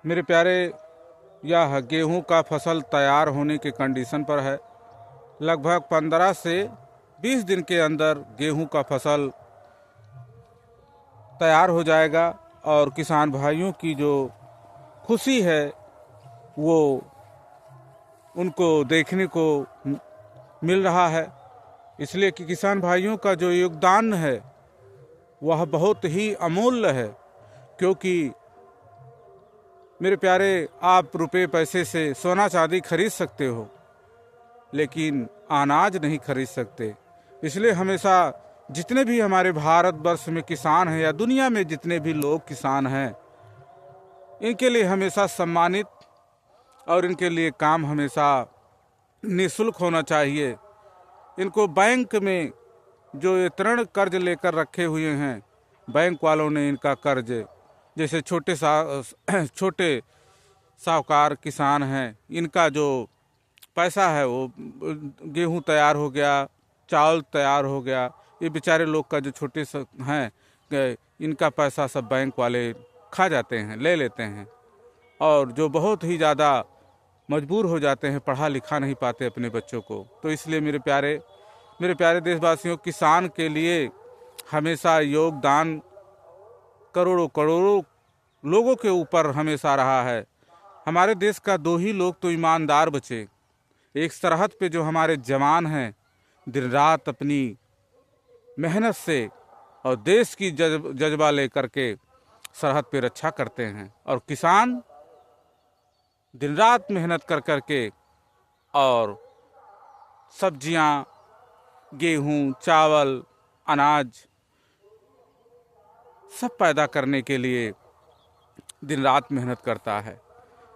मेरे प्यारे, यह गेहूं का फसल तैयार होने के कंडीशन पर है। लगभग 15 से 20 दिन के अंदर गेहूं का फसल तैयार हो जाएगा और किसान भाइयों की जो खुशी है वो उनको देखने को मिल रहा है। इसलिए कि किसान भाइयों का जो योगदान है वह बहुत ही अमूल्य है, क्योंकि मेरे प्यारे, आप रुपए पैसे से सोना चांदी खरीद सकते हो लेकिन अनाज नहीं खरीद सकते। इसलिए हमेशा जितने भी हमारे भारतवर्ष में किसान हैं या दुनिया में जितने भी लोग किसान हैं, इनके लिए हमेशा सम्मानित और इनके लिए काम हमेशा निःशुल्क होना चाहिए। इनको बैंक में जो ये ऋण कर्ज लेकर रखे हुए हैं, बैंक वालों ने इनका कर्ज, जैसे छोटे साहूकार किसान हैं, इनका जो पैसा है वो गेहूं तैयार हो गया, चावल तैयार हो गया, ये बेचारे लोग का जो छोटे हैं इनका पैसा सब बैंक वाले खा जाते हैं, ले लेते हैं। और जो बहुत ही ज़्यादा मजबूर हो जाते हैं, पढ़ा लिखा नहीं पाते अपने बच्चों को। तो इसलिए मेरे प्यारे देशवासियों, किसान के लिए हमेशा योगदान करोड़ों करोड़ों लोगों के ऊपर हमेशा रहा है। हमारे देश का 2 ही लोग तो ईमानदार बचे। एक सरहद पे जो हमारे जवान हैं, दिन रात अपनी मेहनत से और देश की जज्बा लेकर के सरहद पे रक्षा करते हैं, और किसान दिन रात मेहनत कर करके और सब्जियां, गेहूं, चावल, अनाज सब पैदा करने के लिए दिन रात मेहनत करता है।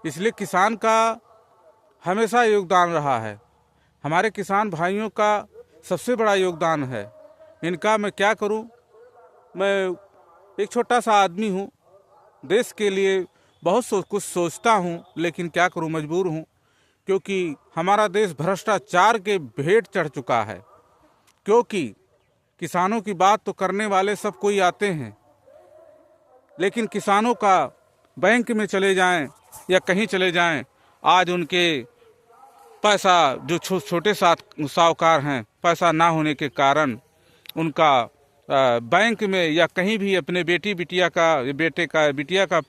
इसलिए किसान का हमेशा योगदान रहा है। हमारे किसान भाइयों का सबसे बड़ा योगदान है। इनका मैं क्या करूं, मैं एक छोटा सा आदमी हूं, देश के लिए बहुत कुछ सोचता हूं, लेकिन क्या करूं, मजबूर हूं, क्योंकि हमारा देश भ्रष्टाचार के भेंट चढ़ चुका है। क्योंकि किसानों की बात तो करने वाले सब कोई आते हैं, लेकिन किसानों का बैंक में चले जाएं या कहीं चले जाएं, आज उनके पैसा जो छोटे साहूकार हैं, पैसा ना होने के कारण उनका बैंक में या कहीं भी अपने बिटिया का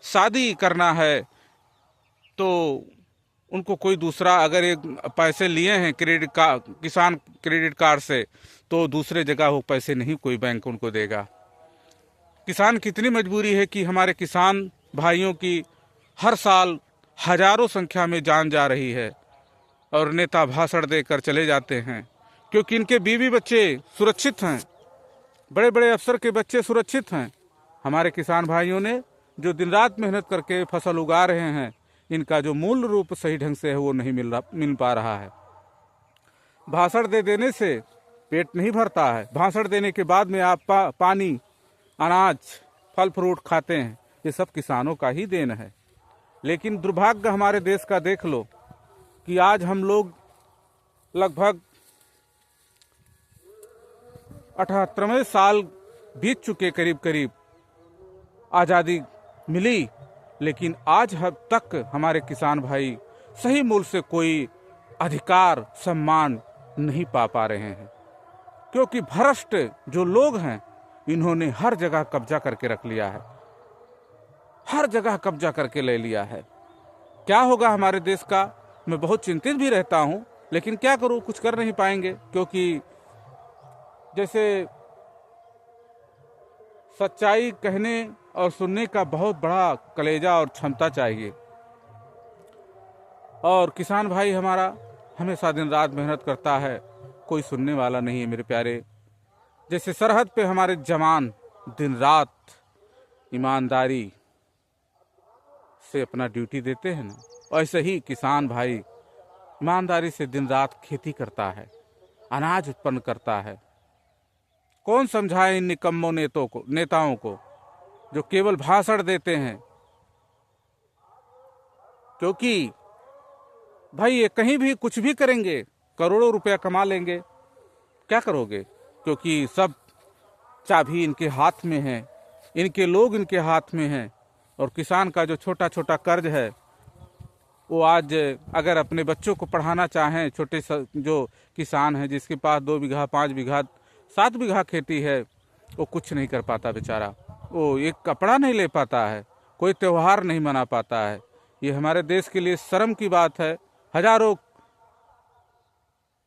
शादी करना है, तो उनको कोई दूसरा, अगर एक पैसे लिए हैं किसान क्रेडिट कार्ड से, तो दूसरे जगह वो पैसे नहीं कोई बैंक उनको देगा। किसान कितनी मजबूरी है कि हमारे किसान भाइयों की हर साल हजारों संख्या में जान जा रही है और नेता भाषण देकर चले जाते हैं, क्योंकि इनके बीवी बच्चे सुरक्षित हैं, बड़े बड़े अफसर के बच्चे सुरक्षित हैं। हमारे किसान भाइयों ने जो दिन रात मेहनत करके फसल उगा रहे हैं, इनका जो मूल रूप सही ढंग से है वो नहीं मिल पा रहा है। भाषण दे देने से पेट नहीं भरता है। भाषण देने के बाद में आप पानी, अनाज, फल फ्रूट खाते हैं, ये सब किसानों का ही देन है। लेकिन दुर्भाग्य हमारे देश का देख लो कि आज हम लोग लगभग 78वें साल बीत चुके, करीब आज़ादी मिली, लेकिन आज तक हमारे किसान भाई सही मूल्य से कोई अधिकार, सम्मान नहीं पा रहे हैं, क्योंकि भ्रष्ट जो लोग हैं इन्होंने हर जगह कब्जा करके रख लिया है, हर जगह कब्जा करके ले लिया है। क्या होगा हमारे देश का, मैं बहुत चिंतित भी रहता हूं, लेकिन क्या करूं, कुछ कर नहीं पाएंगे, क्योंकि जैसे सच्चाई कहने और सुनने का बहुत बड़ा कलेजा और क्षमता चाहिए। और किसान भाई हमारा हमेशा दिन रात मेहनत करता है, कोई सुनने वाला नहीं है मेरे प्यारे। जैसे सरहद पे हमारे जवान दिन रात ईमानदारी से अपना ड्यूटी देते हैं ना, ऐसे ही किसान भाई ईमानदारी से दिन रात खेती करता है, अनाज उत्पन्न करता है। कौन समझाए इन निकम्मों नेताओं को जो केवल भाषण देते हैं, क्योंकि भाई ये कहीं भी कुछ भी करेंगे, करोड़ों रुपया कमा लेंगे, क्या करोगे, क्योंकि सब चाबी इनके हाथ में है, इनके लोग इनके हाथ में हैं। और किसान का जो छोटा छोटा कर्ज है, वो आज अगर अपने बच्चों को पढ़ाना चाहें, जो किसान हैं जिसके पास 2 बीघा 5 बीघा 7 बीघा खेती है, वो कुछ नहीं कर पाता बेचारा। वो एक कपड़ा नहीं ले पाता है, कोई त्यौहार नहीं मना पाता है। ये हमारे देश के लिए शर्म की बात है। हजारों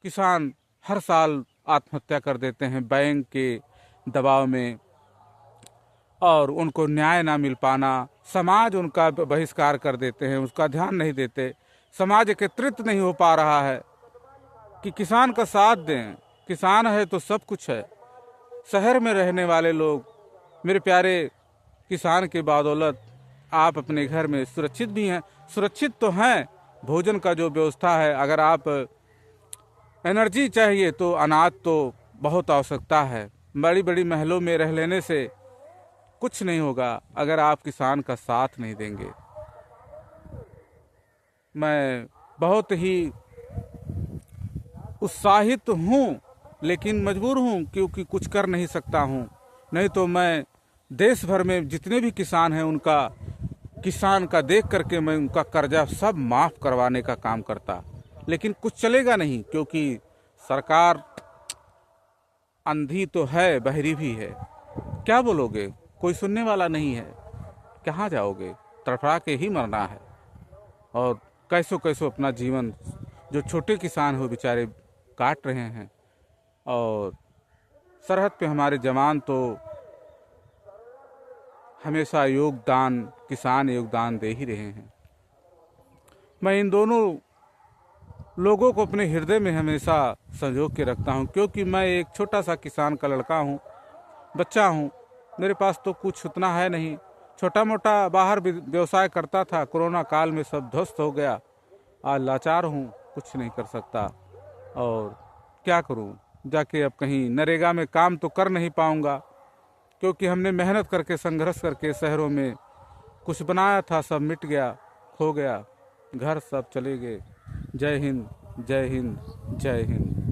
किसान हर साल आत्महत्या कर देते हैं बैंक के दबाव में, और उनको न्याय ना मिल पाना, समाज उनका बहिष्कार कर देते हैं, उसका ध्यान नहीं देते। समाज एकत्रित नहीं हो पा रहा है कि किसान का साथ दें। किसान है तो सब कुछ है। शहर में रहने वाले लोग, मेरे प्यारे, किसान के बदौलत आप अपने घर में सुरक्षित भी हैं। सुरक्षित तो हैं, भोजन का जो व्यवस्था है, अगर आप एनर्जी चाहिए तो अनाज तो बहुत आवश्यकता है। बड़ी बड़ी महलों में रह लेने से कुछ नहीं होगा अगर आप किसान का साथ नहीं देंगे। मैं बहुत ही उत्साहित हूँ, लेकिन मजबूर हूँ क्योंकि कुछ कर नहीं सकता हूँ। नहीं तो मैं देश भर में जितने भी किसान हैं उनका, किसान का देख करके मैं उनका कर्जा सब माफ़ करवाने का काम करता। लेकिन कुछ चलेगा नहीं, क्योंकि सरकार अंधी तो है, बहरी भी है। क्या बोलोगे, कोई सुनने वाला नहीं है। कहाँ जाओगे, तड़फड़ा के ही मरना है। और कैसो कैसो अपना जीवन जो छोटे किसान हो बेचारे काट रहे हैं। और सरहद पे हमारे जवान तो हमेशा योगदान, किसान योगदान दे ही रहे हैं। मैं इन दोनों लोगों को अपने हृदय में हमेशा संजो के रखता हूं, क्योंकि मैं एक छोटा सा किसान का लड़का हूं, बच्चा हूं। मेरे पास तो कुछ उतना है नहीं। छोटा मोटा बाहर व्यवसाय करता था, कोरोना काल में सब ध्वस्त हो गया। आज लाचार हूं, कुछ नहीं कर सकता। और क्या करूं, जाके अब कहीं नरेगा में काम तो कर नहीं पाऊंगा, क्योंकि हमने मेहनत करके, संघर्ष करके शहरों में कुछ बनाया था, सब मिट गया, खो गया, घर सब चले गए। जय हिंद, जय हिंद, जय हिंद।